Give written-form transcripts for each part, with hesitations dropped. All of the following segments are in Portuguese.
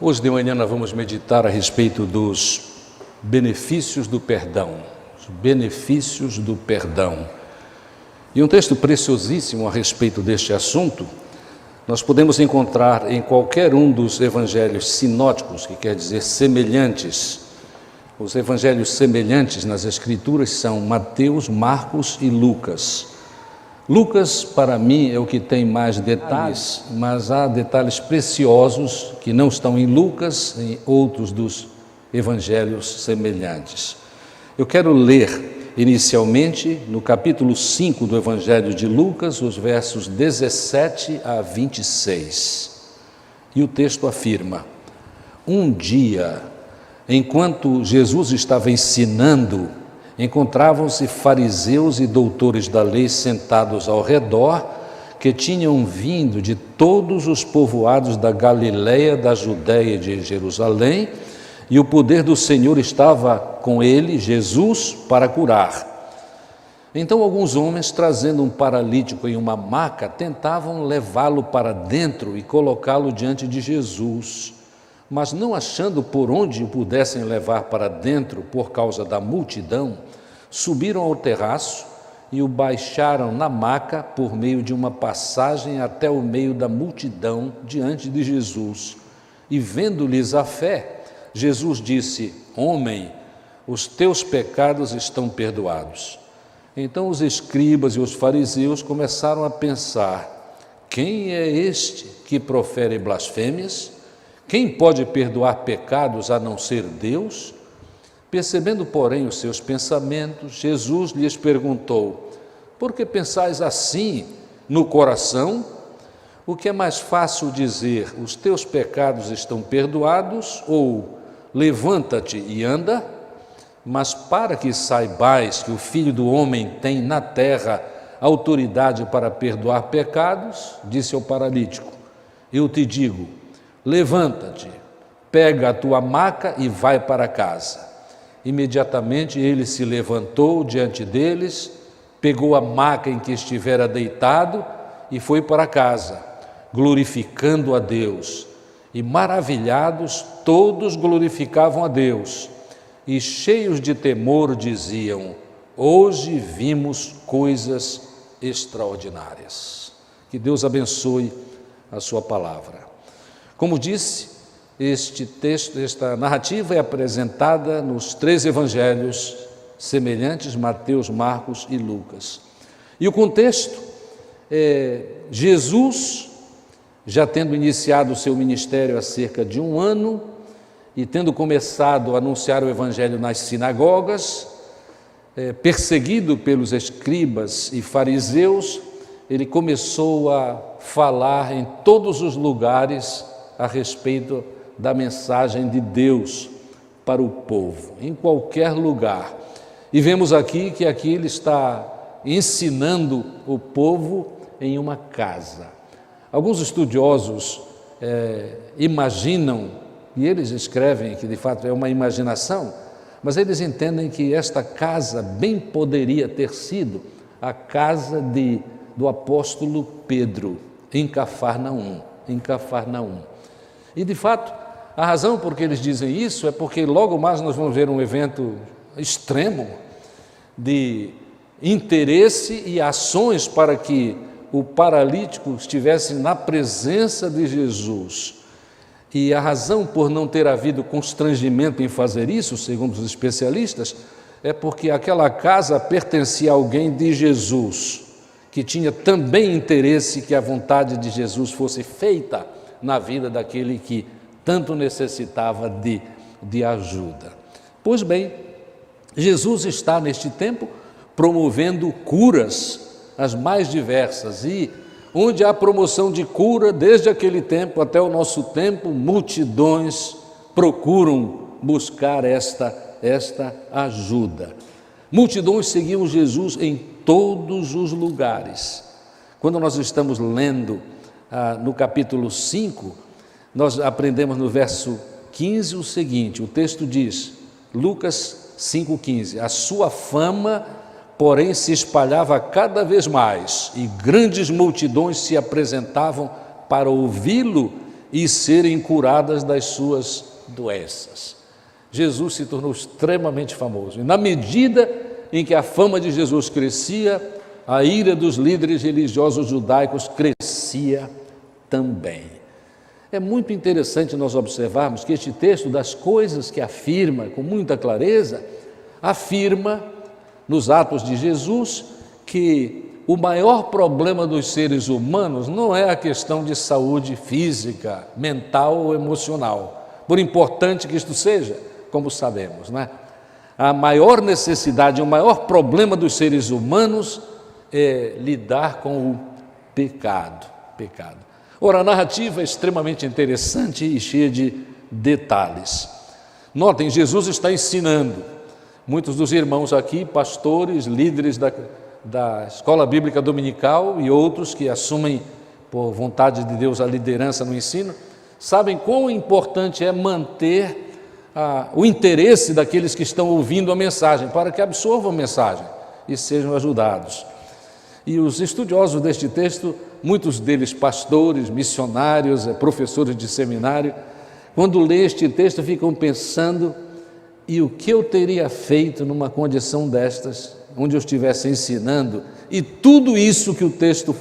Hoje de manhã nós vamos meditar a respeito dos benefícios do perdão. Os benefícios do perdão. E um texto preciosíssimo a respeito deste assunto, nós podemos encontrar em qualquer um dos evangelhos sinóticos, que quer dizer semelhantes. Os evangelhos semelhantes nas Escrituras são Mateus, Marcos e Lucas. Lucas, para mim, é o que tem mais detalhes, mas há detalhes preciosos que não estão em Lucas, em outros dos evangelhos semelhantes. Eu quero ler, inicialmente, no capítulo 5 do Evangelho de Lucas, os versos 17 a 26. E o texto afirma: um dia, enquanto Jesus estava ensinando, encontravam-se fariseus e doutores da lei sentados ao redor, que tinham vindo de todos os povoados da Galiléia, da Judéia e de Jerusalém, e o poder do Senhor estava com ele, Jesus, para curar. Então alguns homens, trazendo um paralítico em uma maca, tentavam levá-lo para dentro e colocá-lo diante de Jesus. Mas não achando por onde o pudessem levar para dentro por causa da multidão, subiram ao terraço e o baixaram na maca por meio de uma passagem até o meio da multidão diante de Jesus. E vendo-lhes a fé, Jesus disse: homem, os teus pecados estão perdoados. Então os escribas e os fariseus começaram a pensar: quem é este que profere blasfêmias? Quem pode perdoar pecados a não ser Deus? Percebendo, porém, os seus pensamentos, Jesus lhes perguntou: por que pensais assim no coração? O que é mais fácil dizer: os teus pecados estão perdoados, ou levanta-te e anda? Mas para que saibais que o Filho do Homem tem na terra autoridade para perdoar pecados, disse ao paralítico: eu te digo, levanta-te, pega a tua maca e vai para casa. Imediatamente ele se levantou diante deles, pegou a maca em que estivera deitado e foi para casa, glorificando a Deus. E maravilhados, todos glorificavam a Deus. E cheios de temor diziam: hoje vimos coisas extraordinárias. Que Deus abençoe a sua palavra. Como disse, este texto, esta narrativa é apresentada nos 3 evangelhos semelhantes, Mateus, Marcos e Lucas. E o contexto é Jesus, já tendo iniciado o seu ministério há cerca de 1 ano e tendo começado a anunciar o evangelho nas sinagogas, perseguido pelos escribas e fariseus, ele começou a falar em todos os lugares a respeito da mensagem de Deus para o povo, em qualquer lugar. E vemos aqui que aqui ele está ensinando o povo em uma casa. Alguns estudiosos imaginam, e eles escrevem que de fato é uma imaginação, mas eles entendem que esta casa bem poderia ter sido a casa do apóstolo Pedro, em Cafarnaum. E de fato, a razão por que eles dizem isso é porque logo mais nós vamos ver um evento extremo de interesse e ações para que o paralítico estivesse na presença de Jesus. E a razão por não ter havido constrangimento em fazer isso, segundo os especialistas, é porque aquela casa pertencia a alguém de Jesus, que tinha também interesse que a vontade de Jesus fosse feita na vida daquele que tanto necessitava de ajuda. Pois bem, Jesus está neste tempo promovendo curas as mais diversas, e onde há promoção de cura, desde aquele tempo até o nosso tempo, multidões procuram buscar esta ajuda. Multidões seguiam Jesus em todos os lugares. Quando nós estamos lendo no capítulo 5, nós aprendemos no verso 15 o seguinte, o texto diz, Lucas 5,15, a sua fama, porém, se espalhava cada vez mais, e grandes multidões se apresentavam para ouvi-lo e serem curadas das suas doenças. Jesus se tornou extremamente famoso, e na medida em que a fama de Jesus crescia, a ira dos líderes religiosos judaicos crescia também. É muito interessante nós observarmos que este texto, das coisas que afirma com muita clareza, afirma nos Atos de Jesus que o maior problema dos seres humanos não é a questão de saúde física, mental ou emocional, por importante que isto seja, como sabemos, né? A maior necessidade, o maior problema dos seres humanos é lidar com o pecado. Ora, a narrativa é extremamente interessante e cheia de detalhes. Notem, Jesus está ensinando. Muitos dos irmãos aqui, pastores, líderes da escola bíblica dominical e outros que assumem por vontade de Deus a liderança no ensino, sabem quão importante é manter o interesse daqueles que estão ouvindo a mensagem, para que absorvam a mensagem e sejam ajudados. E os estudiosos deste texto, muitos deles pastores, missionários, professores de seminário, quando lêem este texto ficam pensando: e o que eu teria feito numa condição destas, onde eu estivesse ensinando e tudo isso que o texto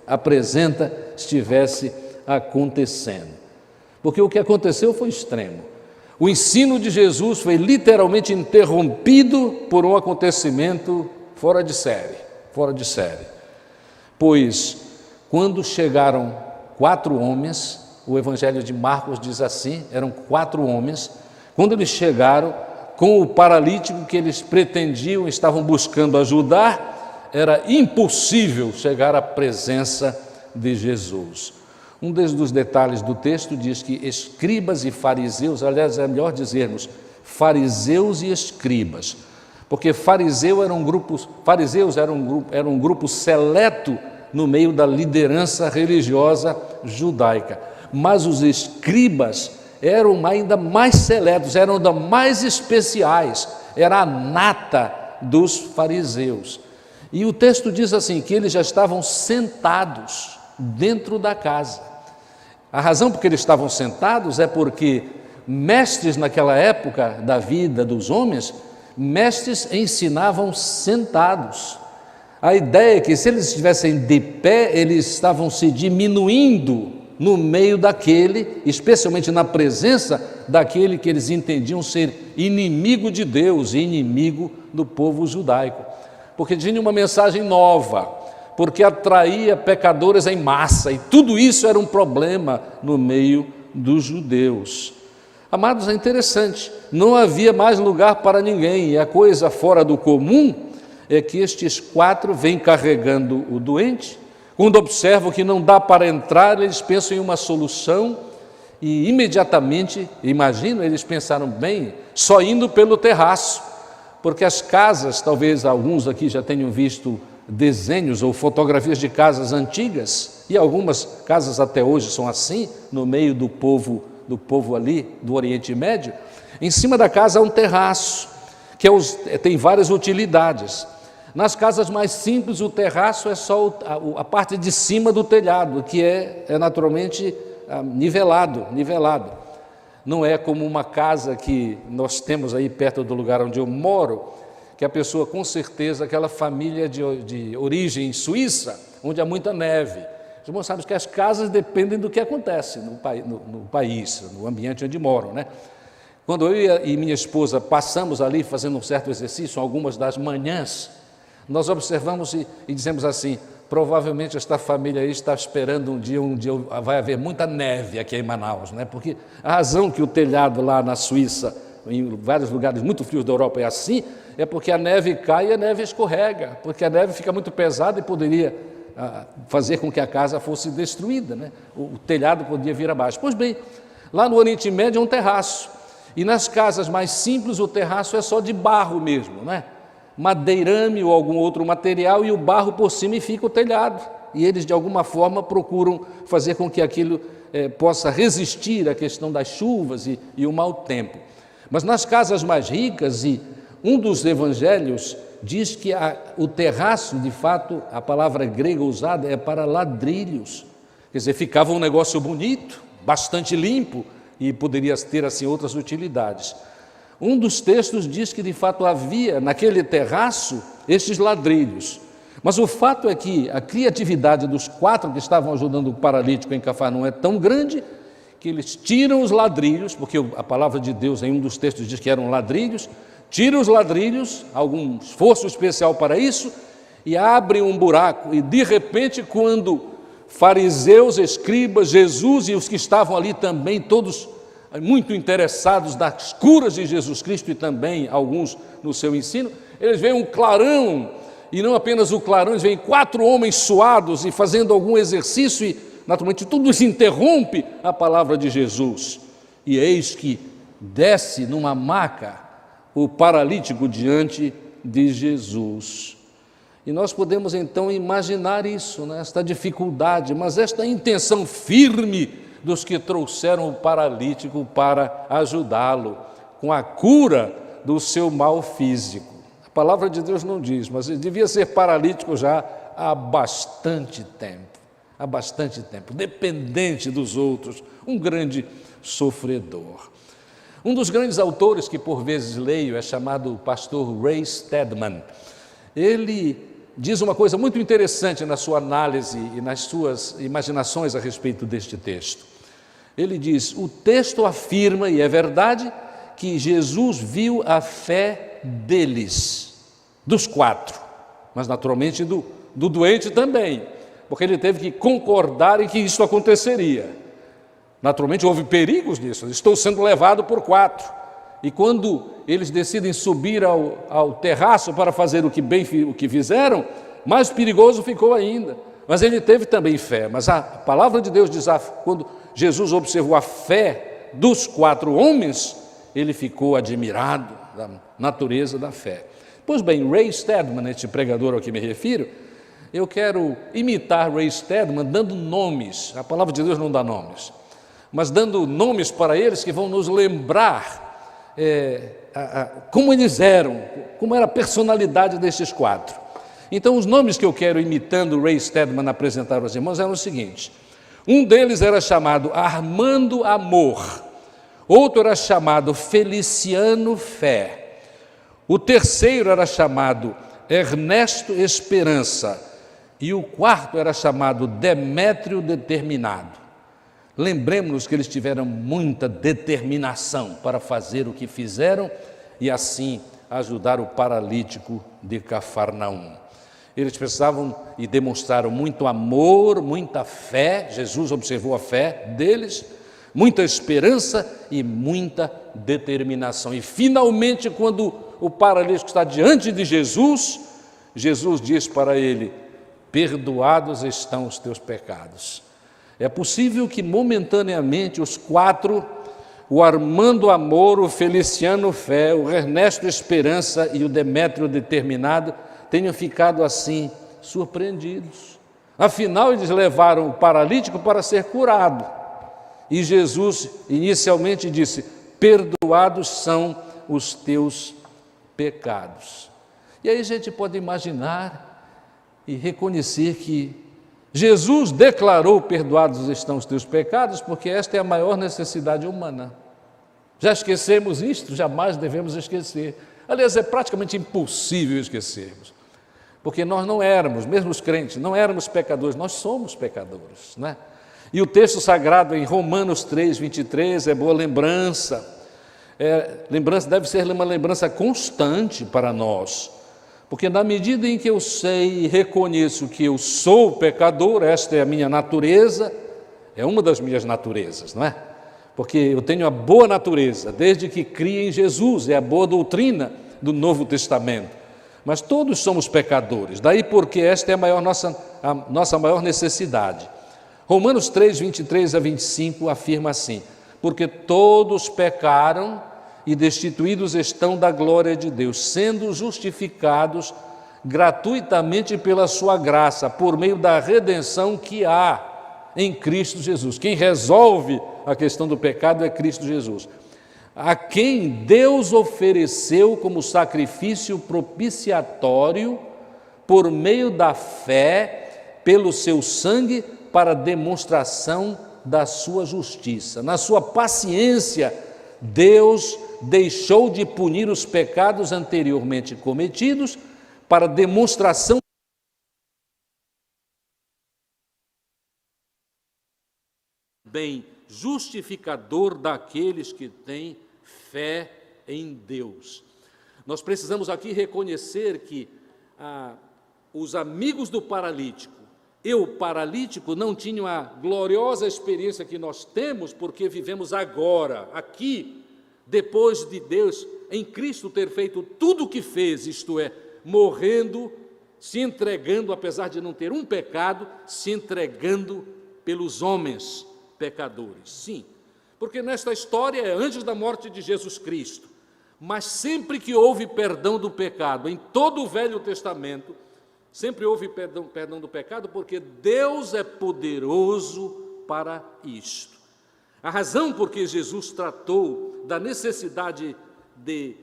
apresenta estivesse acontecendo? Porque o que aconteceu foi extremo. O ensino de Jesus foi literalmente interrompido por um acontecimento fora de série. Pois, quando chegaram 4 homens, o Evangelho de Marcos diz assim, eram 4 homens, quando eles chegaram com o paralítico que eles pretendiam, estavam buscando ajudar, era impossível chegar à presença de Jesus. Um dos detalhes do texto diz que escribas e fariseus, aliás, é melhor dizermos fariseus e escribas, porque fariseus eram um grupo seleto no meio da liderança religiosa judaica, mas os escribas eram ainda mais seletos, eram ainda mais especiais, era a nata dos fariseus. E o texto diz assim, que eles já estavam sentados dentro da casa. A razão por que eles estavam sentados é porque mestres naquela época da vida dos homens, mestres ensinavam sentados. A ideia é que se eles estivessem de pé, eles estavam se diminuindo no meio daquele, especialmente na presença daquele que eles entendiam ser inimigo de Deus e inimigo do povo judaico. Porque tinha uma mensagem nova, porque atraía pecadores em massa, e tudo isso era um problema no meio dos judeus. Amados, é interessante, não havia mais lugar para ninguém, e a coisa fora do comum é que estes 4 vêm carregando o doente. Quando observam que não dá para entrar, eles pensam em uma solução e imediatamente, imagino, eles pensaram bem, só indo pelo terraço, porque as casas, talvez alguns aqui já tenham visto desenhos ou fotografias de casas antigas, e algumas casas até hoje são assim, no meio do povo ali do Oriente Médio. Em cima da casa há um terraço, que tem várias utilidades. Nas casas mais simples, o terraço é só a parte de cima do telhado, que é naturalmente nivelado. Não é como uma casa que nós temos aí perto do lugar onde eu moro, que a pessoa, com certeza, aquela família de origem suíça, onde há muita neve. Os irmãos sabem que as casas dependem do que acontece no país, no ambiente onde moram, né? Quando eu e minha esposa passamos ali fazendo um certo exercício, algumas das manhãs, nós observamos e dizemos assim: provavelmente esta família aí está esperando um dia vai haver muita neve aqui em Manaus, né? Porque a razão que o telhado lá na Suíça, em vários lugares muito frios da Europa é assim, é porque a neve cai e a neve escorrega, porque a neve fica muito pesada e poderia fazer com que a casa fosse destruída, né? O telhado podia vir abaixo. Pois bem, lá no Oriente Médio é um terraço, e nas casas mais simples o terraço é só de barro mesmo, né? Madeirame ou algum outro material, e o barro por cima, e fica o telhado, e eles de alguma forma procuram fazer com que aquilo possa resistir à questão das chuvas e o mau tempo. Mas nas casas mais ricas, e um dos evangelhos diz que o terraço, de fato, a palavra grega usada é para ladrilhos, quer dizer, ficava um negócio bonito, bastante limpo e poderia ter assim outras utilidades. Um dos textos diz que de fato havia naquele terraço estes ladrilhos, mas o fato é que a criatividade dos 4 que estavam ajudando o paralítico em Cafarnaum é tão grande que eles tiram os ladrilhos, porque a palavra de Deus em um dos textos diz que eram ladrilhos, tiram os ladrilhos, algum esforço especial para isso, e abrem um buraco, e de repente quando fariseus, escribas, Jesus e os que estavam ali também, todos muito interessados nas curas de Jesus Cristo e também alguns no seu ensino, eles veem um clarão, e não apenas o clarão, eles veem 4 homens suados e fazendo algum exercício e naturalmente tudo isso interrompe a palavra de Jesus. E eis que desce numa maca o paralítico diante de Jesus. E nós podemos então imaginar isso, né? Esta dificuldade, mas esta intenção firme dos que trouxeram o paralítico para ajudá-lo com a cura do seu mal físico. A palavra de Deus não diz, mas ele devia ser paralítico já há bastante tempo, dependente dos outros, um grande sofredor. Um dos grandes autores que por vezes leio é chamado o pastor Ray Stedman. Ele diz uma coisa muito interessante na sua análise e nas suas imaginações a respeito deste texto. Ele diz: o texto afirma, e é verdade, que Jesus viu a fé deles, dos 4, mas naturalmente do doente também, porque ele teve que concordar em que isso aconteceria. Naturalmente houve perigos nisso, estou sendo levado por 4, e quando eles decidem subir ao terraço para fazer o que fizeram, mais perigoso ficou ainda, mas ele teve também fé. Mas a palavra de Deus diz, quando Jesus observou a fé dos 4 homens, ele ficou admirado da natureza da fé. Pois bem, Ray Stedman, este pregador ao que me refiro, eu quero imitar Ray Stedman dando nomes. A palavra de Deus não dá nomes, mas dando nomes para eles que vão nos lembrar como eles eram, como era a personalidade destes 4. Então, os nomes que eu quero, imitando Ray Stedman, apresentar aos irmãos eram os seguintes. Um deles era chamado Armando Amor, outro era chamado Feliciano Fé, o terceiro era chamado Ernesto Esperança e o quarto era chamado Demétrio Determinado. Lembremos-nos que eles tiveram muita determinação para fazer o que fizeram e assim ajudar o paralítico de Cafarnaum. Eles precisavam e demonstraram muito amor, muita fé, Jesus observou a fé deles, muita esperança e muita determinação. E finalmente, quando o paralítico está diante de Jesus, Jesus diz para ele: perdoados estão os teus pecados. É possível que momentaneamente os 4, o Armando Amor, o Feliciano Fé, o Ernesto Esperança e o Demétrio Determinado, tenham ficado assim, surpreendidos. Afinal, eles levaram o paralítico para ser curado. E Jesus inicialmente disse: perdoados são os teus pecados. E aí a gente pode imaginar e reconhecer que Jesus declarou: perdoados estão os teus pecados, porque esta é a maior necessidade humana. Já esquecemos isto? Jamais devemos esquecer. Aliás, é praticamente impossível esquecermos, porque nós não éramos, mesmo os crentes, não éramos pecadores, nós somos pecadores, né? E o texto sagrado em Romanos 3, 23 é boa lembrança. Lembrança deve ser uma lembrança constante para nós, porque na medida em que eu sei e reconheço que eu sou pecador, esta é a minha natureza, é uma das minhas naturezas, não é? Porque eu tenho a boa natureza, desde que criei em Jesus, é a boa doutrina do Novo Testamento. Mas todos somos pecadores, daí porque esta é a nossa maior necessidade. Romanos 3, 23 a 25 afirma assim: porque todos pecaram e destituídos estão da glória de Deus, sendo justificados gratuitamente pela sua graça, por meio da redenção que há em Cristo Jesus. Quem resolve a questão do pecado é Cristo Jesus, a quem Deus ofereceu como sacrifício propiciatório por meio da fé, pelo seu sangue, para demonstração da sua justiça. Na sua paciência, Deus deixou de punir os pecados anteriormente cometidos para demonstração bem justificador daqueles que têm fé em Deus. Nós precisamos aqui reconhecer que os amigos do paralítico e o paralítico não tinham a gloriosa experiência que nós temos, porque vivemos agora, aqui, depois de Deus, em Cristo, ter feito tudo o que fez, isto é, morrendo, se entregando, apesar de não ter um pecado, se entregando pelos homens pecadores. Sim, porque nesta história é antes da morte de Jesus Cristo, mas sempre que houve perdão do pecado, em todo o Velho Testamento, sempre houve perdão do pecado, porque Deus é poderoso para isto. A razão por que Jesus tratou da necessidade de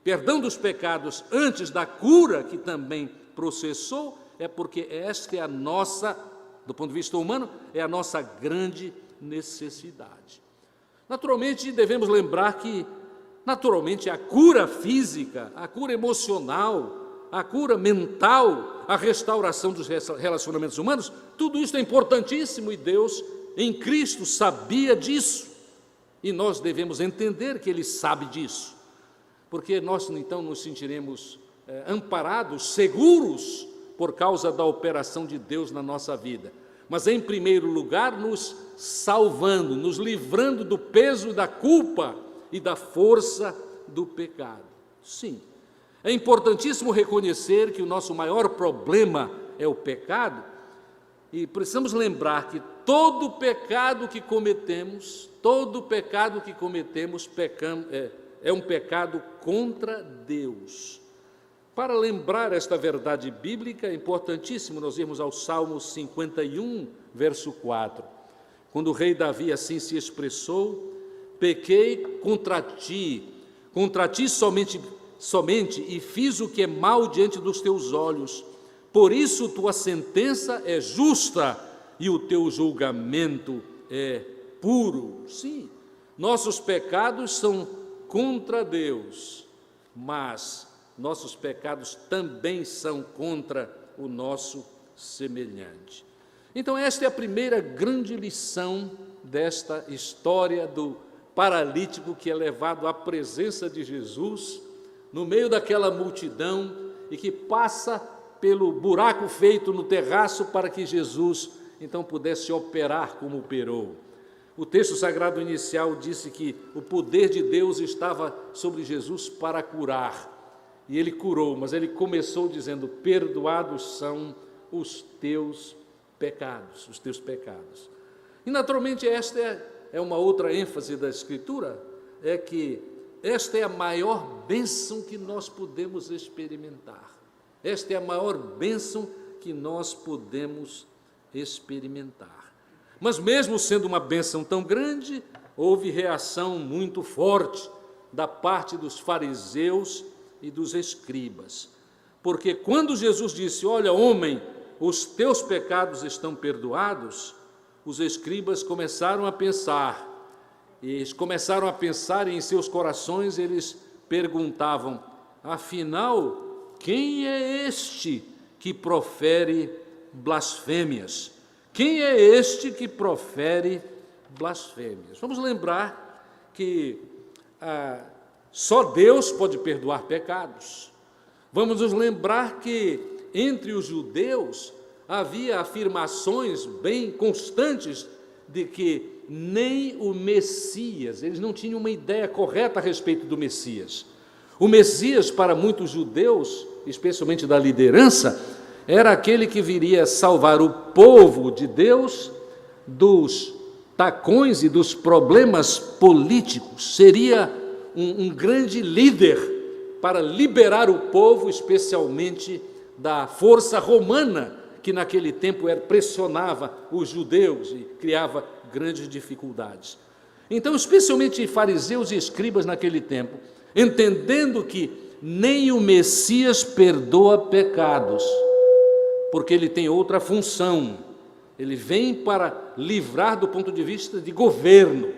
perdão dos pecados antes da cura, que também processou, é porque esta é a nossa, do ponto de vista humano, é a nossa grande necessidade. Naturalmente, devemos lembrar que, naturalmente, a cura física, a cura emocional, a cura mental, a restauração dos relacionamentos humanos, tudo isso é importantíssimo e Deus, em Cristo, sabia disso. E nós devemos entender que Ele sabe disso, porque nós, então, nos sentiremos amparados, seguros, por causa da operação de Deus na nossa vida. Mas, em primeiro lugar, nos salvando, nos livrando do peso da culpa e da força do pecado. Sim. É importantíssimo reconhecer que o nosso maior problema é o pecado, e precisamos lembrar que todo pecado que cometemos é um pecado contra Deus. Para lembrar esta verdade bíblica, é importantíssimo nós irmos ao Salmo 51, verso 4, quando o rei Davi assim se expressou: pequei contra ti somente e fiz o que é mal diante dos teus olhos. Por isso tua sentença é justa e o teu julgamento é puro. Sim, nossos pecados são contra Deus, mas nossos pecados também são contra o nosso semelhante. Então, esta é a primeira grande lição desta história do paralítico que é levado à presença de Jesus, no meio daquela multidão, e que passa pelo buraco feito no terraço para que Jesus, então, pudesse operar como operou. O texto sagrado inicial disse que o poder de Deus estava sobre Jesus para curar, e ele curou, mas ele começou dizendo: perdoados são os teus pecados, os teus pecados. E, naturalmente, esta é uma outra ênfase da Escritura, é que esta é a maior bênção que nós podemos experimentar. Esta é a maior bênção que nós podemos experimentar. Mas mesmo sendo uma bênção tão grande, houve reação muito forte da parte dos fariseus e dos escribas. Porque quando Jesus disse: olha, homem, os teus pecados estão perdoados, os escribas começaram a pensar, e em seus corações eles perguntavam: afinal, quem é este que profere blasfêmias? Quem é este que profere blasfêmias? Vamos lembrar que só Deus pode perdoar pecados. Vamos nos lembrar que entre os judeus havia afirmações bem constantes de que nem o Messias, eles não tinham uma ideia correta a respeito do Messias. O Messias, para muitos judeus, especialmente da liderança, era aquele que viria salvar o povo de Deus dos tacões e dos problemas políticos. Seria um grande líder para liberar o povo, especialmente da força romana, que naquele tempo pressionava os judeus e criava grandes dificuldades. Então, especialmente fariseus e escribas naquele tempo, entendendo que nem o Messias perdoa pecados, porque ele tem outra função, Ele vem para livrar do ponto de vista de governo,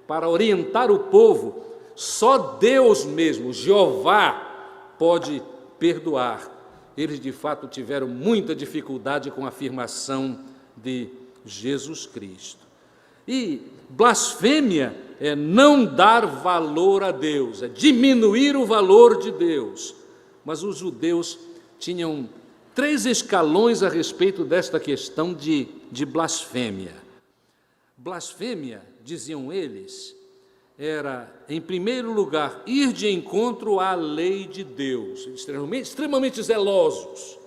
para orientar o povo. Só Deus mesmo, Jeová, pode perdoar. Eles de fato tiveram muita dificuldade com a afirmação de Jesus Cristo. E blasfêmia é não dar valor a Deus, é diminuir o valor de Deus. Mas os judeus tinham 3 escalões a respeito desta questão de blasfêmia. Blasfêmia, diziam eles, era, em primeiro lugar, ir de encontro à lei de Deus, extremamente zelosos.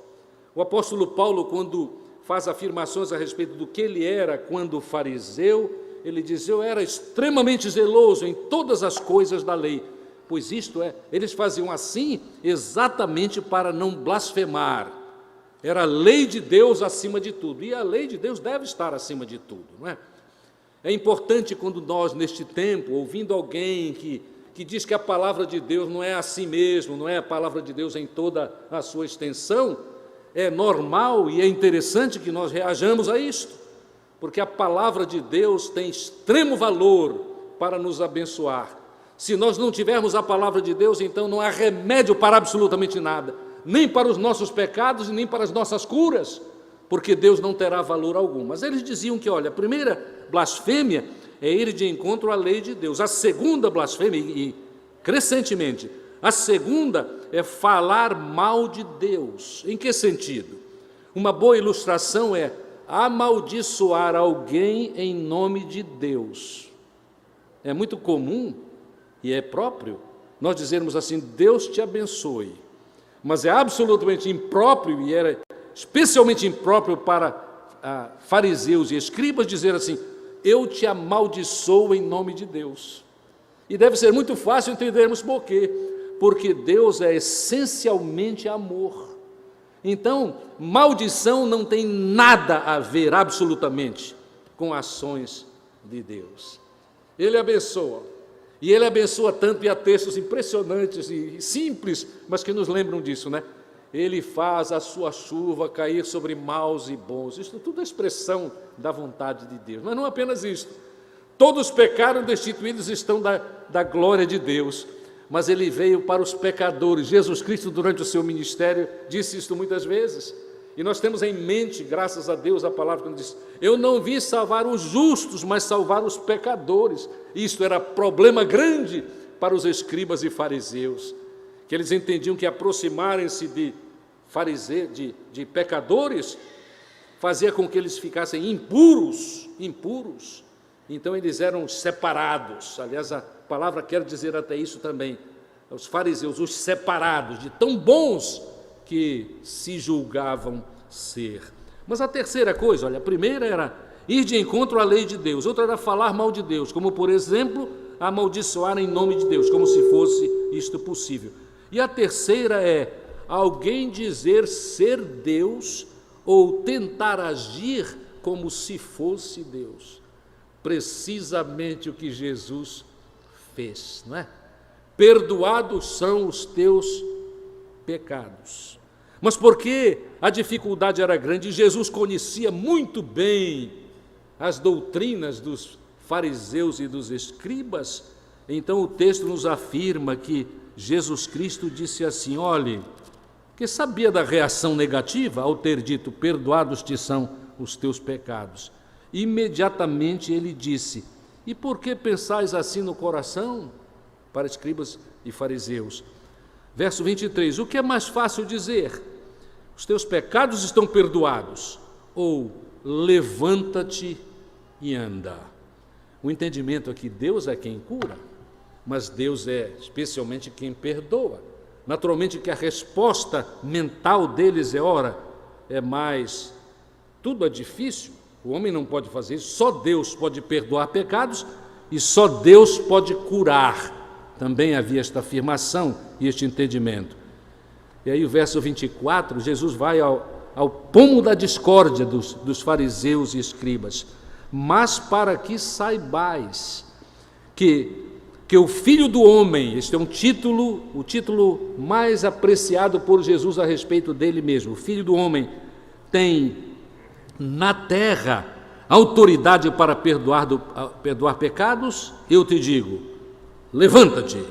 O apóstolo Paulo, quando faz afirmações a respeito do que ele era quando fariseu, ele diz: eu era extremamente zeloso em todas as coisas da lei. Pois isto é, eles faziam assim exatamente para não blasfemar. Era a lei de Deus acima de tudo, e a lei de Deus deve estar acima de tudo, não é? É importante quando nós, neste tempo, ouvindo alguém que diz que a palavra de Deus não é assim mesmo, não é a palavra de Deus em toda a sua extensão, é normal e é interessante que nós reajamos a isto, porque a palavra de Deus tem extremo valor para nos abençoar. Se nós não tivermos a palavra de Deus, então não há remédio para absolutamente nada, nem para os nossos pecados e nem para as nossas curas, porque Deus não terá valor algum. Mas eles diziam que, olha, a primeira blasfêmia é ir de encontro à lei de Deus. A segunda blasfêmia, e crescentemente, a segunda é falar mal de Deus. Em que sentido? Uma boa ilustração é amaldiçoar alguém em nome de Deus. É muito comum e é próprio nós dizermos assim: Deus te abençoe. Mas é absolutamente impróprio, e era especialmente impróprio para fariseus e escribas dizer assim: eu te amaldiçoo em nome de Deus. E deve ser muito fácil entendermos por quê. Porque Deus é essencialmente amor. Então, maldição não tem nada a ver, absolutamente, com ações de Deus. Ele abençoa. E Ele abençoa tanto, e há textos impressionantes e simples, mas que nos lembram disso, né? Ele faz a sua chuva cair sobre maus e bons. Isso tudo é expressão da vontade de Deus. Mas não apenas isto. Todos pecaram, destituídos estão da glória de Deus. Mas Ele veio para os pecadores. Jesus Cristo, durante o seu ministério, disse isto muitas vezes. E nós temos em mente, graças a Deus, a palavra quando diz: eu não vim salvar os justos, mas salvar os pecadores. Isto era problema grande para os escribas e fariseus, que eles entendiam que aproximarem-se de pecadores fazia com que eles ficassem impuros. Então eles eram separados. Aliás, a palavra quer dizer até isso também. Os fariseus, os separados, de tão bons que se julgavam ser. Mas a terceira coisa, olha, a primeira era ir de encontro à lei de Deus, outra era falar mal de Deus, como por exemplo, amaldiçoar em nome de Deus, como se fosse isto possível. E a terceira é alguém dizer ser Deus ou tentar agir como se fosse Deus. Precisamente o que Jesus fez, não é? Perdoados são os teus pecados. Mas porque a dificuldade era grande, Jesus conhecia muito bem as doutrinas dos fariseus e dos escribas, então o texto nos afirma que Jesus Cristo disse assim: olhe, que sabia da reação negativa ao ter dito: perdoados te são os teus pecados. Imediatamente ele disse: e por que pensais assim no coração? Para escribas e fariseus. Verso 23, o que é mais fácil dizer? Os teus pecados estão perdoados, ou levanta-te e anda. O entendimento aqui: Deus é quem cura, mas Deus é especialmente quem perdoa. Naturalmente que a resposta mental deles é: ora, tudo é difícil, o homem não pode fazer isso, só Deus pode perdoar pecados e só Deus pode curar. Também havia esta afirmação e este entendimento. E aí o verso 24, Jesus vai ao pomo da discórdia dos fariseus e escribas. Mas para que saibais que o Filho do Homem, este é o título mais apreciado por Jesus a respeito dele mesmo, o Filho do Homem tem na terra autoridade para perdoar pecados, eu te digo, levanta-te,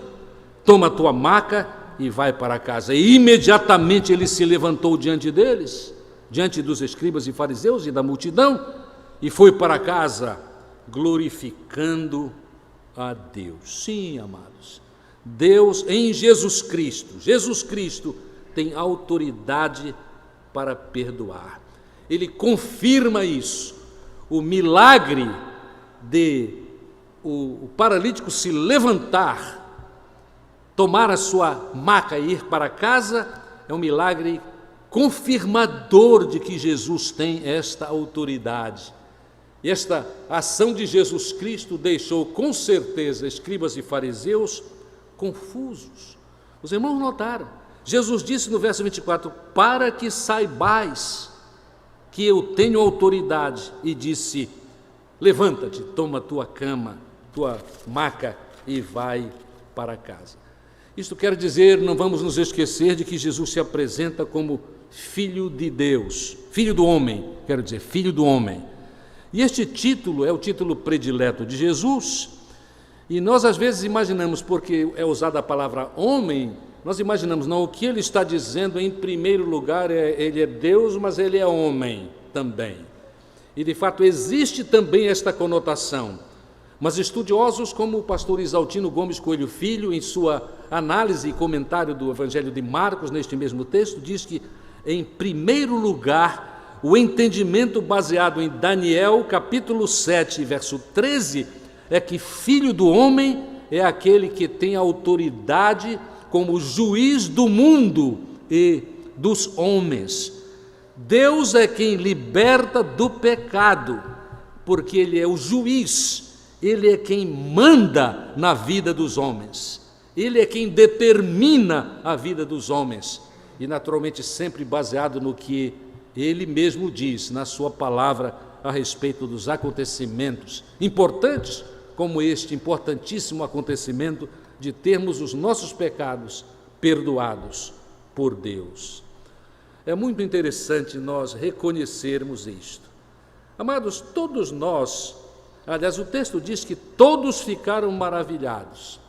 toma a tua maca e vai para casa. E imediatamente ele se levantou diante deles, diante dos escribas e fariseus e da multidão, e foi para casa glorificando a Deus. Sim, amados, Deus em Jesus Cristo tem autoridade para perdoar. Ele confirma isso. O milagre de o paralítico se levantar, tomar a sua maca e ir para casa, é um milagre confirmador de que Jesus tem esta autoridade. E esta ação de Jesus Cristo deixou com certeza escribas e fariseus confusos. Os irmãos notaram, Jesus disse no verso 24, para que saibais que eu tenho autoridade, e disse, levanta-te, toma tua cama, tua maca e vai para casa. Isto quer dizer, não vamos nos esquecer de que Jesus se apresenta como Filho de Deus, Filho do homem, quero dizer, Filho do homem. E este título é o título predileto de Jesus, e nós às vezes imaginamos, porque é usada a palavra homem, nós imaginamos, não, o que ele está dizendo em primeiro lugar ele é Deus, mas ele é homem também. E de fato existe também esta conotação, mas estudiosos como o pastor Isaltino Gomes Coelho Filho, em sua análise e comentário do Evangelho de Marcos, neste mesmo texto, diz que em primeiro lugar o entendimento baseado em Daniel capítulo 7, verso 13, é que filho do homem é aquele que tem autoridade como juiz do mundo e dos homens. Deus é quem liberta do pecado, porque Ele é o juiz, Ele é quem manda na vida dos homens, Ele é quem determina a vida dos homens, e naturalmente sempre baseado no que Ele mesmo diz na sua palavra a respeito dos acontecimentos importantes, como este importantíssimo acontecimento de termos os nossos pecados perdoados por Deus. É muito interessante nós reconhecermos isto. Amados, todos nós, aliás, o texto diz que todos ficaram maravilhados.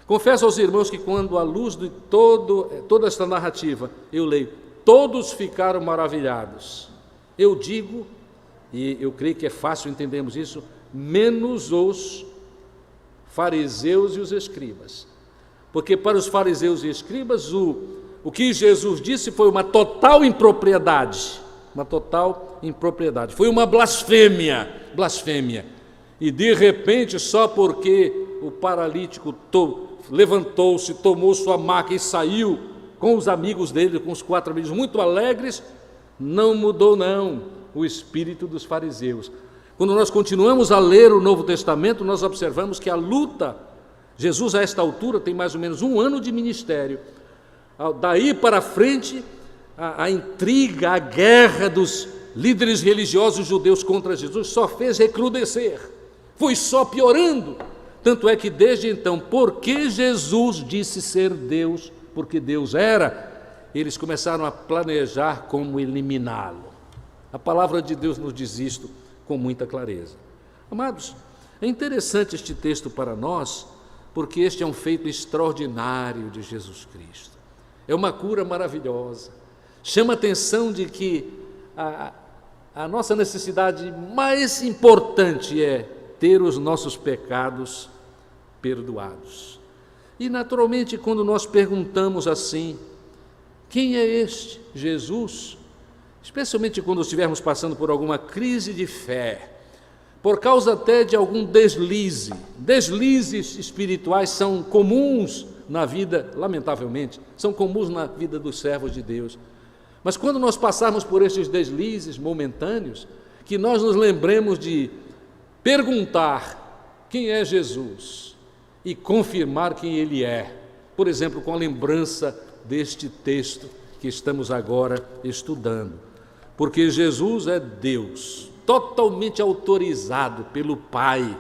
Confesso aos irmãos que quando à luz de toda esta narrativa, eu leio, todos ficaram maravilhados. Eu digo, e eu creio que é fácil entendermos isso, menos os fariseus e os escribas, porque para os fariseus e escribas o que Jesus disse foi uma total impropriedade, foi uma blasfêmia, e de repente só porque o paralítico levantou-se, tomou sua maca e saiu com os amigos dele, com os 4 amigos muito alegres, não mudou não o espírito dos fariseus. Quando nós continuamos a ler o Novo Testamento, nós observamos que a luta, Jesus a esta altura tem mais ou menos 1 ano de ministério, daí para frente a intriga, a guerra dos líderes religiosos judeus contra Jesus só fez recrudescer, foi só piorando, tanto é que desde então, porque Jesus disse ser Deus, porque Deus era, eles começaram a planejar como eliminá-lo. A palavra de Deus nos diz isto com muita clareza. Amados, é interessante este texto para nós, porque este é um feito extraordinário de Jesus Cristo. É uma cura maravilhosa. Chama a atenção de que a nossa necessidade mais importante é ter os nossos pecados perdoados. E naturalmente, quando nós perguntamos assim, quem é este Jesus? Especialmente quando estivermos passando por alguma crise de fé, por causa até de algum deslizes espirituais são comuns na vida, lamentavelmente, são comuns na vida dos servos de Deus. Mas quando nós passarmos por esses deslizes momentâneos, que nós nos lembremos de perguntar quem é Jesus e confirmar quem Ele é, por exemplo, com a lembrança deste texto que estamos agora estudando. Porque Jesus é Deus, totalmente autorizado pelo Pai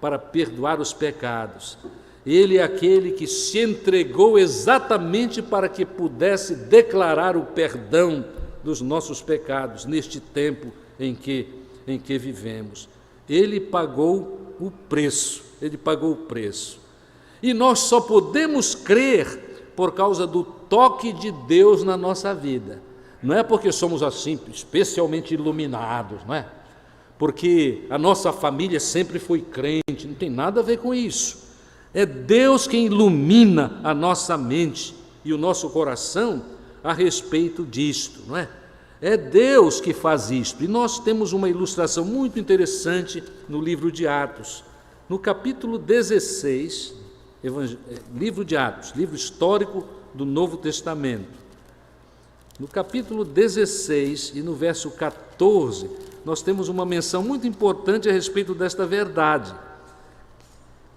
para perdoar os pecados. Ele é aquele que se entregou exatamente para que pudesse declarar o perdão dos nossos pecados neste tempo em que vivemos. Ele pagou o preço, ele pagou o preço. E nós só podemos crer por causa do toque de Deus na nossa vida. Não é porque somos assim, especialmente iluminados, não é? Porque a nossa família sempre foi crente, não tem nada a ver com isso. É Deus quem ilumina a nossa mente e o nosso coração a respeito disto, não é? É Deus que faz isto. E nós temos uma ilustração muito interessante no livro de Atos. No capítulo 16, livro de Atos, livro histórico do Novo Testamento. No capítulo 16 e no verso 14, nós temos uma menção muito importante a respeito desta verdade.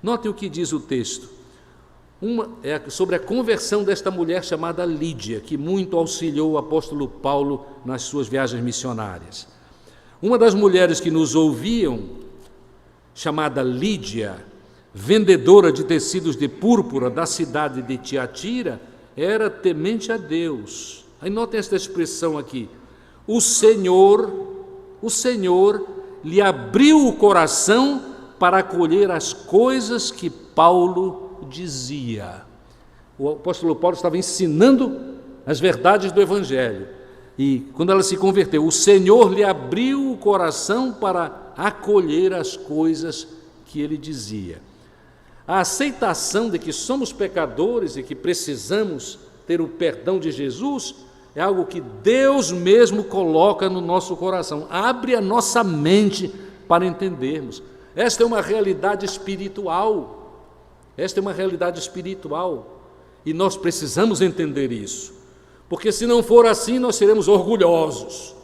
Notem o que diz o texto. É sobre a conversão desta mulher chamada Lídia, que muito auxiliou o apóstolo Paulo nas suas viagens missionárias. Uma das mulheres que nos ouviam, chamada Lídia, vendedora de tecidos de púrpura da cidade de Tiatira, era temente a Deus. Aí notem esta expressão aqui: o Senhor lhe abriu o coração para acolher as coisas que Paulo dizia. O apóstolo Paulo estava ensinando as verdades do Evangelho, e quando ela se converteu, o Senhor lhe abriu o coração para acolher as coisas que ele dizia. A aceitação de que somos pecadores e que precisamos ter o perdão de Jesus é algo que Deus mesmo coloca no nosso coração, abre a nossa mente para entendermos. Esta é uma realidade espiritual. Esta é uma realidade espiritual e nós precisamos entender isso, porque se não for assim, nós seremos orgulhosos.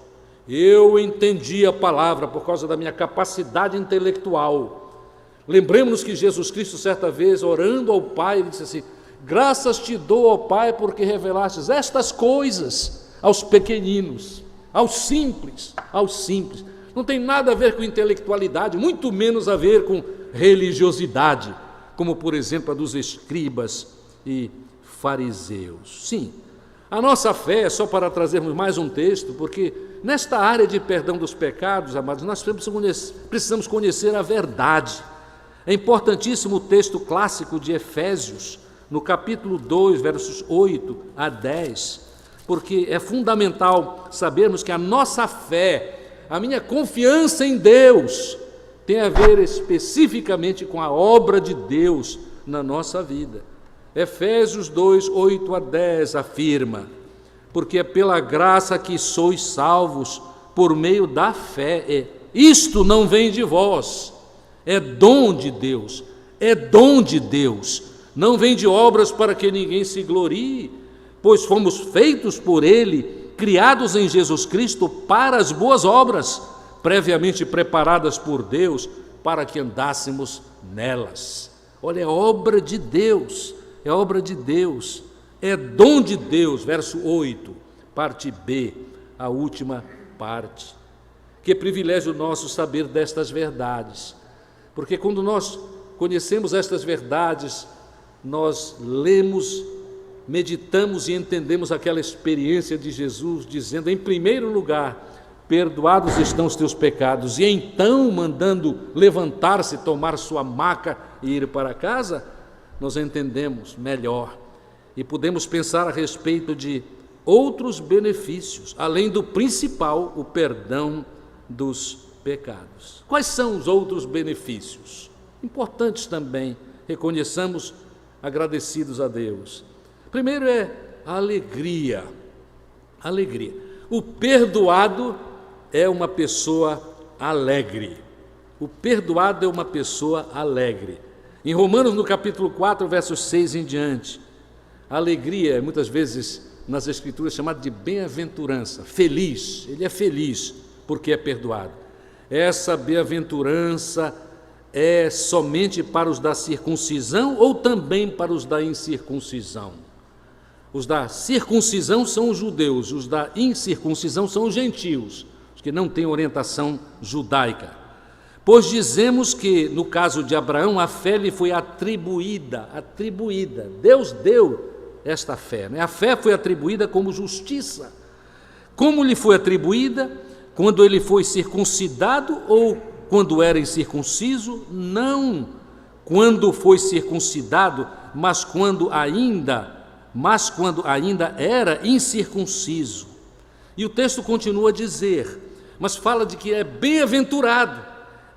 Eu entendi a palavra por causa da minha capacidade intelectual. Lembremos-nos que Jesus Cristo, certa vez, orando ao Pai, ele disse assim: graças te dou, ó Pai, porque revelastes estas coisas aos pequeninos, aos simples. Não tem nada a ver com intelectualidade, muito menos a ver com religiosidade, como, por exemplo, a dos escribas e fariseus. Sim, a nossa fé, só para trazermos mais um texto, porque nesta área de perdão dos pecados, amados, nós precisamos conhecer a verdade. É importantíssimo o texto clássico de Efésios, no capítulo 2, versos 8 a 10, porque é fundamental sabermos que a nossa fé, a minha confiança em Deus, tem a ver especificamente com a obra de Deus na nossa vida. Efésios 2, 8 a 10 afirma: porque é pela graça que sois salvos por meio da fé. Isto não vem de vós, é dom de Deus, não vem de obras para que ninguém se glorie, pois fomos feitos por Ele, criados em Jesus Cristo para as boas obras, previamente preparadas por Deus para que andássemos nelas. Olha, é obra de Deus, é dom de Deus, verso 8, parte B, a última parte. Que privilégio nosso saber destas verdades, porque quando nós conhecemos estas verdades, nós lemos, meditamos e entendemos aquela experiência de Jesus, dizendo, em primeiro lugar, perdoados estão os teus pecados, e então, mandando levantar-se, tomar sua maca e ir para casa, nós entendemos melhor e podemos pensar a respeito de outros benefícios, além do principal, o perdão dos pecados. Quais são os outros benefícios? Importantes também, reconheçamos, agradecidos a Deus. Primeiro é a alegria. O perdoado é uma pessoa alegre. Em Romanos, no capítulo 4, versos 6 em diante, a alegria é muitas vezes nas Escrituras chamada de bem-aventurança, feliz, ele é feliz porque é perdoado. Essa bem-aventurança é somente para os da circuncisão ou também para os da incircuncisão? Os da circuncisão são os judeus, os da incircuncisão são os gentios, os que não têm orientação judaica. Pois dizemos que, no caso de Abraão, a fé lhe foi atribuída. Deus deu esta fé, né? A fé foi atribuída como justiça. Como lhe foi atribuída? quando ele foi circuncidado ou quando era incircunciso? Não, quando foi circuncidado, mas quando ainda era incircunciso. E o texto continua a dizer, mas fala de que é bem-aventurado.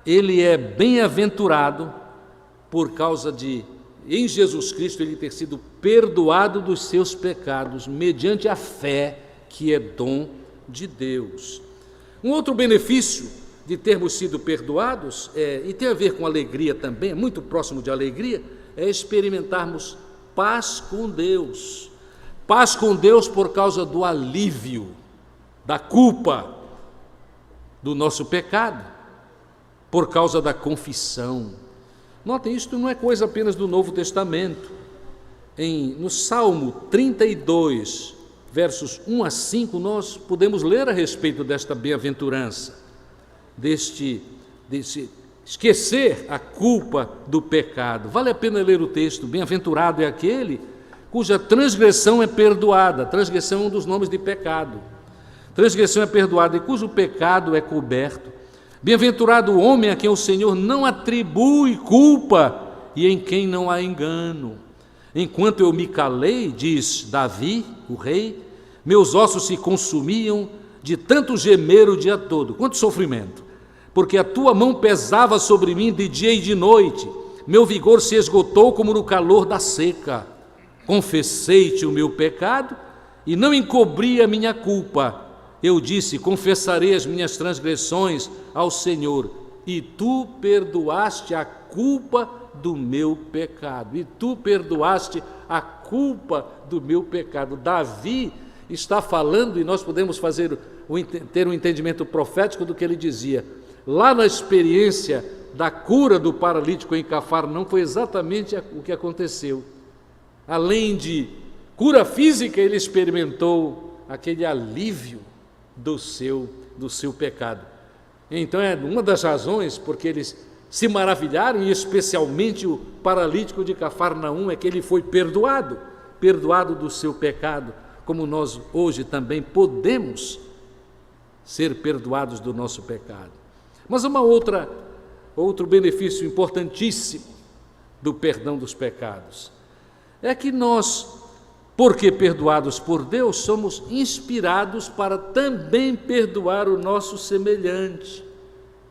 Ele é bem-aventurado por causa de, em Jesus Cristo, ele ter sido perdoado dos seus pecados, mediante a fé, que é dom de Deus. Um outro benefício de termos sido perdoados, e tem a ver com alegria também, é muito próximo de alegria, é experimentarmos paz com Deus. Paz com Deus por causa do alívio, da culpa do nosso pecado, por causa da confissão. Notem, isto não é coisa apenas do Novo Testamento. No Salmo 32, versos 1 a 5, nós podemos ler a respeito desta bem-aventurança, desse esquecer a culpa do pecado. Vale a pena ler o texto. Bem-aventurado é aquele cuja transgressão é perdoada. Transgressão é um dos nomes de pecado. Transgressão é perdoada e cujo pecado é coberto. Bem-aventurado o homem a quem o Senhor não atribui culpa e em quem não há engano. Enquanto eu me calei, diz Davi, o rei, meus ossos se consumiam de tanto gemer o dia todo. Quanto sofrimento! Porque a tua mão pesava sobre mim de dia e de noite. Meu vigor se esgotou como no calor da seca. Confessei-te o meu pecado e não encobri a minha culpa. Eu disse, confessarei as minhas transgressões ao Senhor, e tu perdoaste a culpa do meu pecado. E tu perdoaste a culpa do meu pecado. Davi está falando, e nós podemos ter um entendimento profético do que ele dizia. Lá na experiência da cura do paralítico em Cafarnaum, foi exatamente o que aconteceu. Além de cura física, ele experimentou aquele alívio do seu pecado. Então é uma das razões porque eles se maravilharam, e especialmente o paralítico de Cafarnaum, é que ele foi perdoado do seu pecado, como nós hoje também podemos ser perdoados do nosso pecado. Mas outro benefício importantíssimo do perdão dos pecados é que nós, porque perdoados por Deus, somos inspirados para também perdoar o nosso semelhante,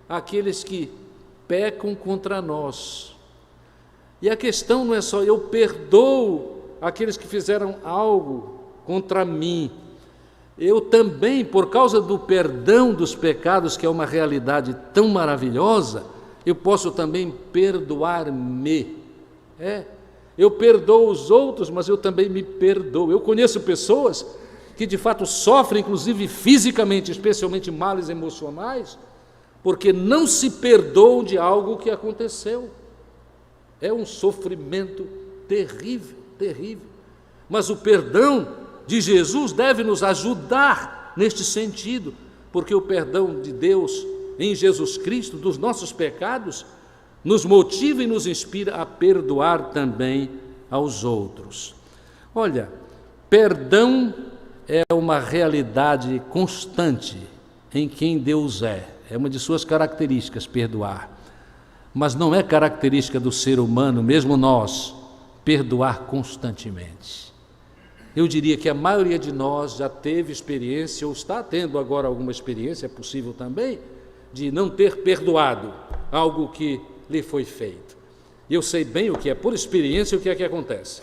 aqueles que pecam contra nós. E a questão não é só eu perdoo aqueles que fizeram algo contra mim, eu também, por causa do perdão dos pecados, que é uma realidade tão maravilhosa, eu posso também perdoar-me. Eu perdoo os outros, mas eu também me perdoo. Eu conheço pessoas que de fato sofrem, inclusive fisicamente, especialmente males emocionais, porque não se perdoam de algo que aconteceu. É um sofrimento terrível, terrível. Mas o perdão de Jesus deve nos ajudar neste sentido, porque o perdão de Deus em Jesus Cristo dos nossos pecados nos motiva e nos inspira a perdoar também aos outros. Olha, perdão é uma realidade constante em quem Deus é uma de suas características, perdoar. Mas não é característica do ser humano, mesmo nós, perdoar constantemente. Eu diria que a maioria de nós já teve experiência, ou está tendo agora alguma experiência, é possível também, de não ter perdoado algo que lhe foi feito. E eu sei bem o que é, por experiência, o que é que acontece.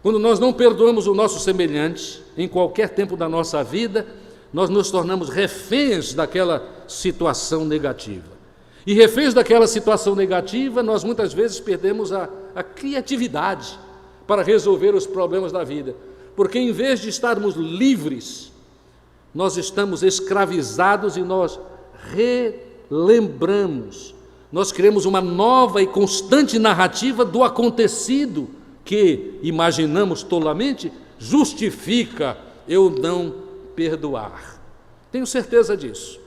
Quando nós não perdoamos o nosso semelhante, em qualquer tempo da nossa vida, nós nos tornamos reféns daquela situação negativa. E reféns daquela situação negativa, nós muitas vezes perdemos a criatividade para resolver os problemas da vida. Porque em vez de estarmos livres, nós estamos escravizados e nós relembramos. Nós criamos uma nova e constante narrativa do acontecido que, imaginamos tolamente, justifica eu não perdoar. Tenho certeza disso.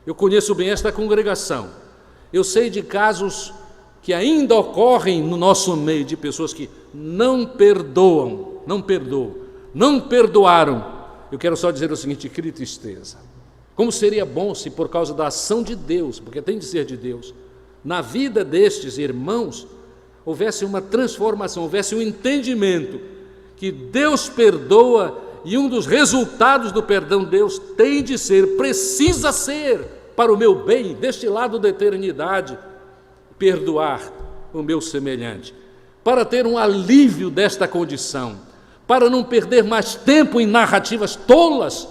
Eu conheço bem esta congregação. Eu sei de casos que ainda ocorrem no nosso meio de pessoas que não perdoaram. Eu quero só dizer o seguinte: que tristeza. Como seria bom se por causa da ação de Deus, porque tem de ser de Deus, na vida destes irmãos, houvesse uma transformação, houvesse um entendimento que Deus perdoa e um dos resultados do perdão de Deus tem de ser, precisa ser, para o meu bem, deste lado da eternidade, perdoar o meu semelhante, para ter um alívio desta condição, para não perder mais tempo em narrativas tolas,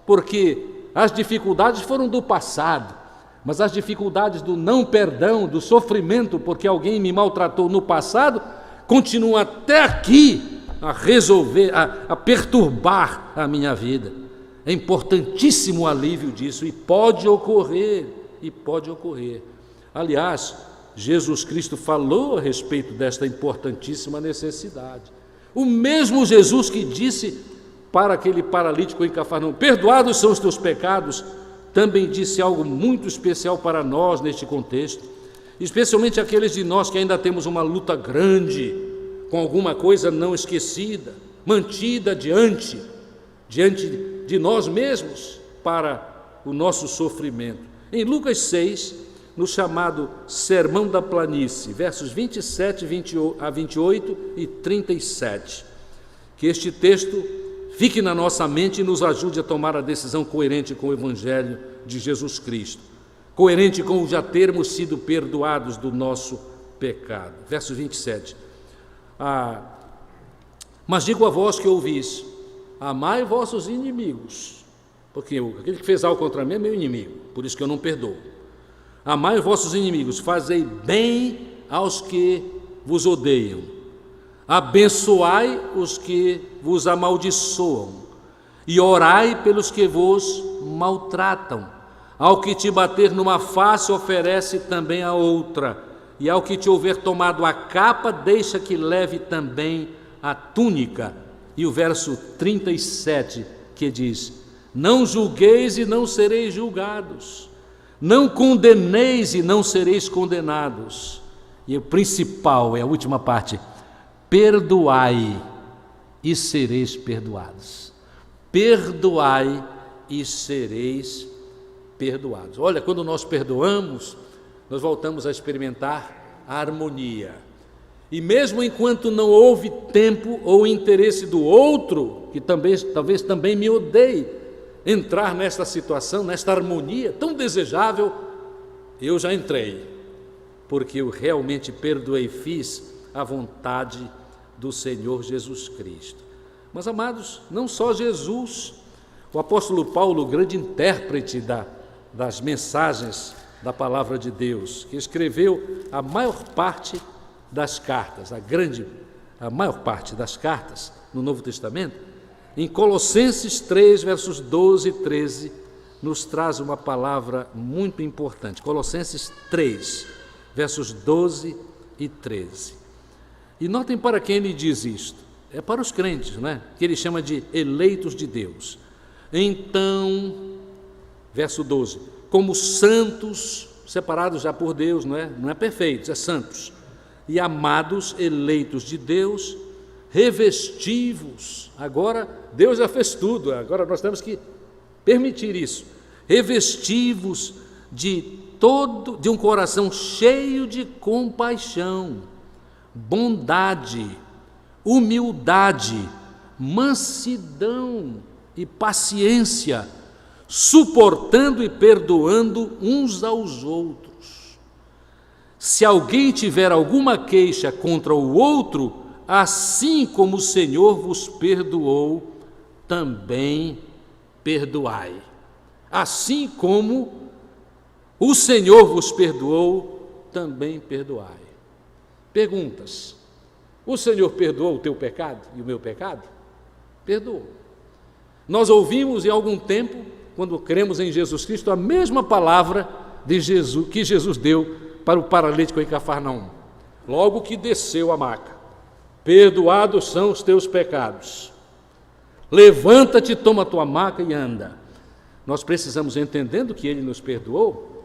porque as dificuldades foram do passado, mas as dificuldades do não perdão, do sofrimento porque alguém me maltratou no passado, continuam até aqui a resolver, a perturbar a minha vida. É importantíssimo o alívio disso e pode ocorrer. Aliás, Jesus Cristo falou a respeito desta importantíssima necessidade. O mesmo Jesus que disse para aquele paralítico em Cafarnaum, perdoados são os teus pecados, também disse algo muito especial para nós neste contexto, especialmente aqueles de nós que ainda temos uma luta grande com alguma coisa não esquecida, mantida diante de nós mesmos para o nosso sofrimento. Em Lucas 6, no chamado Sermão da Planície, versos 27 a 28 e 37, que este texto fique na nossa mente e nos ajude a tomar a decisão coerente com o Evangelho de Jesus Cristo, coerente com já termos sido perdoados do nosso pecado. Verso 27. Mas digo a vós que ouvis, amai vossos inimigos, porque aquele que fez algo contra mim é meu inimigo, por isso que eu não perdoo. Amai vossos inimigos, fazei bem aos que vos odeiam, abençoai os que vos amaldiçoam e orai pelos que vos maltratam. Ao que te bater numa face, oferece também a outra, e ao que te houver tomado a capa, deixa que leve também a túnica. E o verso 37 que diz: não julgueis e não sereis julgados, não condeneis e não sereis condenados. E o principal é a última parte: perdoai e sereis perdoados. Perdoai e sereis perdoados. Olha, quando nós perdoamos, nós voltamos a experimentar a harmonia. E mesmo enquanto não houve tempo ou interesse do outro, que talvez também me odeie, entrar nesta situação, nesta harmonia tão desejável, eu já entrei, porque eu realmente perdoei, fiz a vontade do Senhor Jesus Cristo. Mas, amados, não só Jesus, o apóstolo Paulo, grande intérprete das mensagens da palavra de Deus, que escreveu a maior parte das cartas, a maior parte das cartas no Novo Testamento, em Colossenses 3, versos 12 e 13, nos traz uma palavra muito importante. Colossenses 3, versos 12 e 13. E notem para quem ele diz isto. É para os crentes, não é? Que ele chama de eleitos de Deus. Então, verso 12, como santos, separados já por Deus, não é perfeitos, é santos, e amados, eleitos de Deus, revestivos. Agora Deus já fez tudo, agora nós temos que permitir isso. Revestivos de um coração cheio de compaixão, bondade, humildade, mansidão e paciência, suportando e perdoando uns aos outros. Se alguém tiver alguma queixa contra o outro, assim como o Senhor vos perdoou, também perdoai. Assim como o Senhor vos perdoou, também perdoai. Perguntas: o Senhor perdoou o teu pecado e o meu pecado? Perdoou. Nós ouvimos em algum tempo, quando cremos em Jesus Cristo, a mesma palavra de Jesus que Jesus deu para o paralítico em Cafarnaum, logo que desceu a maca: perdoados são os teus pecados, levanta-te, toma a tua maca e anda. Nós precisamos, entendendo que Ele nos perdoou,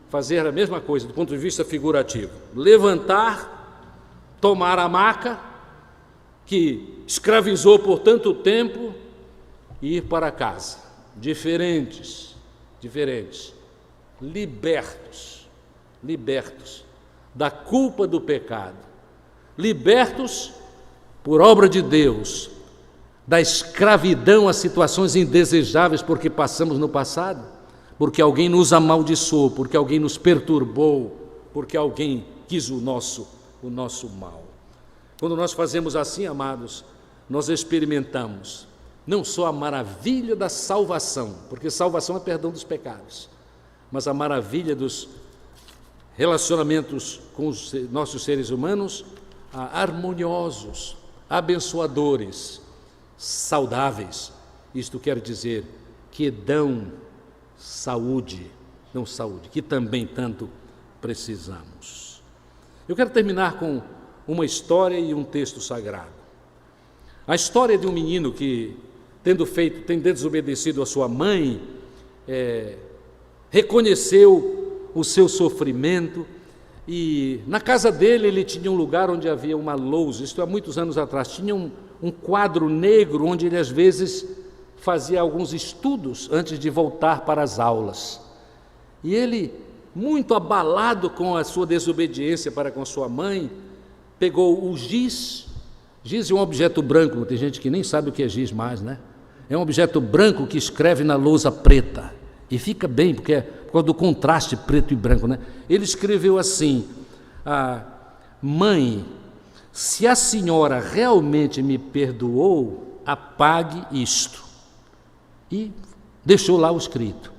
fazer a mesma coisa do ponto de vista figurativo: levantar, tomar a maca que escravizou por tanto tempo e ir para casa, diferentes, diferentes, libertos da culpa do pecado, libertos por obra de Deus, da escravidão a situações indesejáveis porque passamos no passado, porque alguém nos amaldiçoou, porque alguém nos perturbou, porque alguém quis o nosso mal. Quando nós fazemos assim, amados, nós experimentamos não só a maravilha da salvação, porque salvação é perdão dos pecados, mas a maravilha dos relacionamentos com os nossos seres humanos harmoniosos, abençoadores, saudáveis. Isto quer dizer que dão saúde, que também tanto precisamos. Eu quero terminar com uma história e um texto sagrado. A história de um menino que, tendo desobedecido a sua mãe, reconheceu o seu sofrimento, e na casa dele ele tinha um lugar onde havia uma lousa, isto há muitos anos atrás, tinha um quadro negro onde ele às vezes fazia alguns estudos antes de voltar para as aulas. E ele, muito abalado com a sua desobediência para com sua mãe, pegou o giz. Giz é um objeto branco, tem gente que nem sabe o que é giz mais, né? É um objeto branco que escreve na lousa preta, e fica bem, porque é por causa do contraste preto e branco, né? Ele escreveu assim: mãe, se a senhora realmente me perdoou, apague isto. E deixou lá o escrito.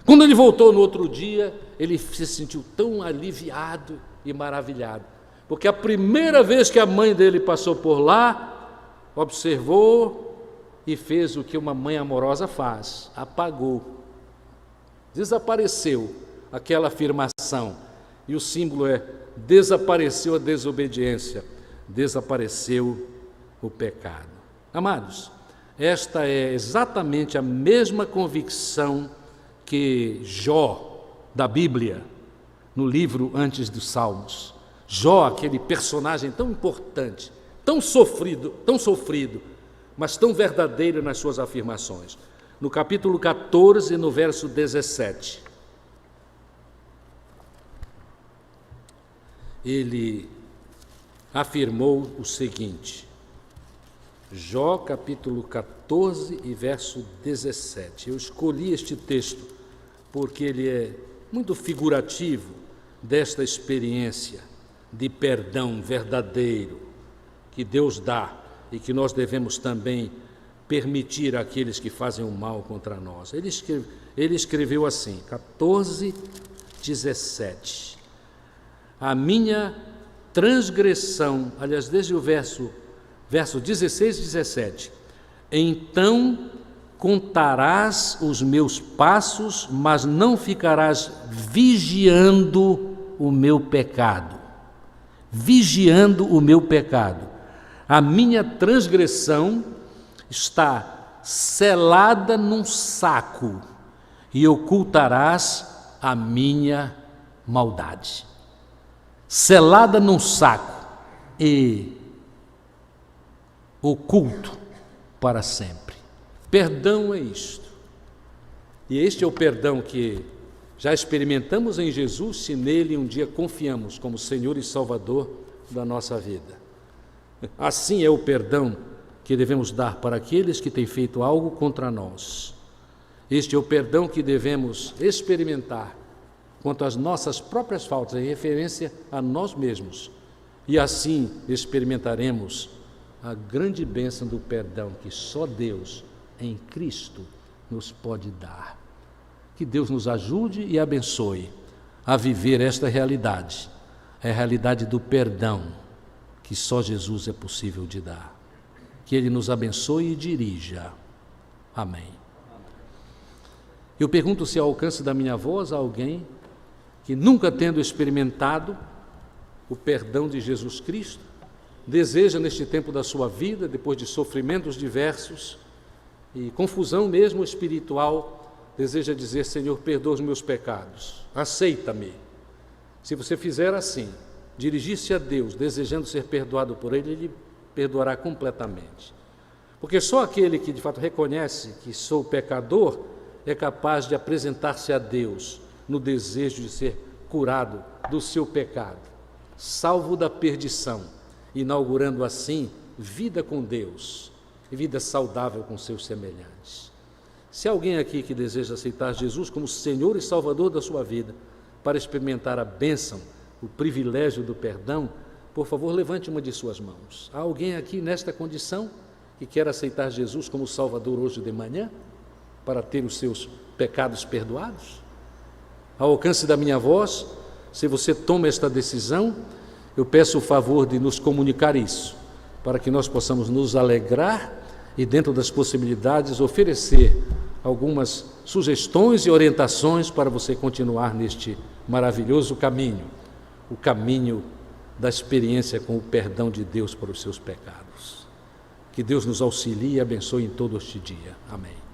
Quando ele voltou no outro dia, ele se sentiu tão aliviado e maravilhado, porque a primeira vez que a mãe dele passou por lá, observou e fez o que uma mãe amorosa faz: apagou, desapareceu aquela afirmação, e o símbolo é: desapareceu a desobediência, desapareceu o pecado. Amados, esta é exatamente a mesma convicção que Jó, da Bíblia, no livro antes dos Salmos. Jó, aquele personagem tão importante, tão sofrido, mas tão verdadeiro nas suas afirmações. No capítulo 14, no verso 17, ele afirmou o seguinte, Jó capítulo 14 e verso 17. Eu escolhi este texto porque ele é muito figurativo desta experiência de perdão verdadeiro que Deus dá e que nós devemos também permitir àqueles que fazem o mal contra nós. Ele escreveu assim, 14, 17. A minha transgressão, aliás, desde o verso 16 e 17. Então contarás os meus passos, mas não ficarás vigiando o meu pecado. Vigiando o meu pecado. A minha transgressão está selada num saco e ocultarás a minha maldade. Selada num saco e oculto para sempre. Perdão é isto. E este é o perdão que já experimentamos em Jesus, se nele um dia confiamos como Senhor e Salvador da nossa vida. Assim é o perdão que devemos dar para aqueles que têm feito algo contra nós. Este é o perdão que devemos experimentar quanto às nossas próprias faltas, em referência a nós mesmos. E assim experimentaremos a grande bênção do perdão que só Deus, em Cristo, nos pode dar. Que Deus nos ajude e abençoe a viver esta realidade, a realidade do perdão que só Jesus é possível de dar. Que Ele nos abençoe e dirija. Amém. Eu pergunto se ao alcance da minha voz há alguém que, nunca tendo experimentado o perdão de Jesus Cristo, deseja neste tempo da sua vida, depois de sofrimentos diversos e confusão mesmo espiritual, deseja dizer: Senhor, perdoa os meus pecados, aceita-me. Se você fizer assim, dirigir-se a Deus, desejando ser perdoado por Ele, Ele perdoará completamente. Porque só aquele que de fato reconhece que sou pecador é capaz de apresentar-se a Deus no desejo de ser curado do seu pecado, salvo da perdição, inaugurando assim vida com Deus e vida saudável com seus semelhantes. Se há alguém aqui que deseja aceitar Jesus como Senhor e Salvador da sua vida, para experimentar a bênção, o privilégio do perdão, por favor, levante uma de suas mãos. Há alguém aqui nesta condição que quer aceitar Jesus como Salvador hoje de manhã, para ter os seus pecados perdoados? Ao alcance da minha voz, se você toma esta decisão, eu peço o favor de nos comunicar isso, para que nós possamos nos alegrar e, dentro das possibilidades, oferecer algumas sugestões e orientações para você continuar neste maravilhoso caminho, o caminho da experiência com o perdão de Deus para os seus pecados. Que Deus nos auxilie e abençoe em todo este dia. Amém.